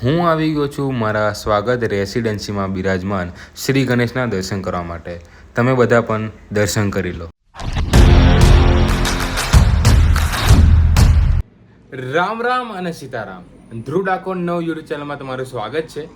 હું આવી ગયો છું મારા સ્વાગત રેસિડેન્સીમાં બિરાજમાન શ્રી ગણેશના દર્શન કરવા માટે. તમે બધા પણ દર્શન કરી લો. રામ રામ અને સીતારામ. ધ્રુવ ડાકોર નવ યુટ્યુબ ચેનલમાં તમારું સ્વાગત છે.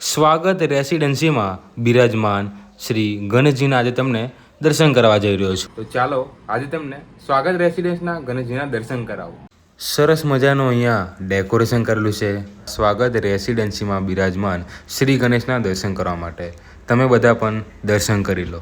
સ્વાગત રેસિડેન્સીમાં બિરાજમાન શ્રી ગણેશજીના આજે તમને દર્શન કરવા જઈ રહ્યો છું. તો ચાલો આજે તમને સ્વાગત રેસિડેન્સના ગણેશજીના દર્શન કરાવું. સરસ મજાનું અહીંયા ડેકોરેશન કરેલું છે સ્વાગત રેસિડેન્સીમાં બિરાજમાન શ્રી ગણેશના દર્શન કરવા માટે. તમે બધા પણ દર્શન કરી લો.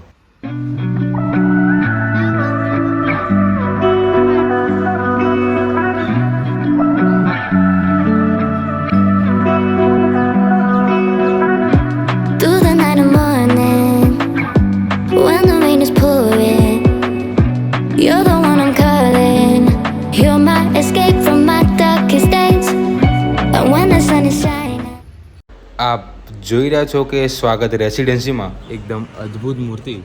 આપ જોઈ રહ્યા છો કે સ્વાગત રેસિડેન્સીમાં એકદમ અદ્ભુત મૂર્તિ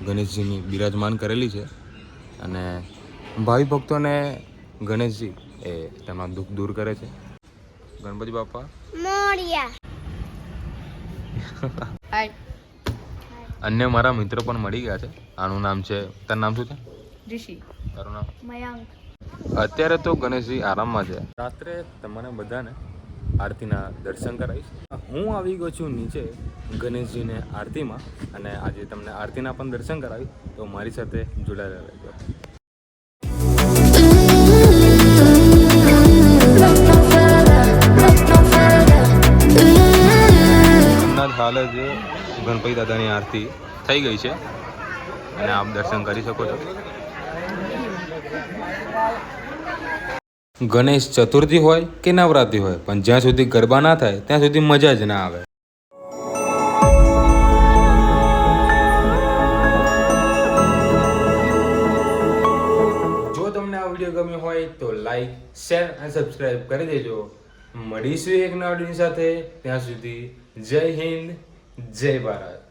ગણેશજીની બિરાજમાન કરેલી છે અને ભાવિ ભક્તોને ગણેશજી એ તેમના દુઃખ દૂર કરે છે. ગણપતિ બાપા મોરિયા. અન્ય મારા મિત્રો પણ મળી ગયા છે. આનું નામ છે, તારું નામ શું છે? ઋષિ. તારું નામ? મયંક. અત્યારે તો ગણેશજી આરામમાં છે. રાત્રે તમને બધાને આરતીના દર્શન કરાવીશ. હું આવી ગયો છું નીચે ગણેશજીને આરતીમાં અને આજે તમને આરતીના પણ દર્શન કરાવીશ. તો મારી સાથે જોડાયેલા રહેજો. હમણાં હાલ જ ગણપતિ દાદાની આરતી થઈ ગઈ છે અને આપ દર્શન કરી શકો છો. ગણેશ ચતુર્થી હોય કે નવરાત્રિ હોય, પણ જ્યાં સુધી ગરબા ના થાય ત્યાં સુધી મજા જ ના આવે. જો તમને આ વિડીયો ગમ્યો હોય તો લાઈક, શેર અને સબસ્ક્રાઈબ કરી દેજો. મળીશું એક નવા વિડીયો સાથે. ત્યાં સુધી જય હિન્દ, જય ભારત.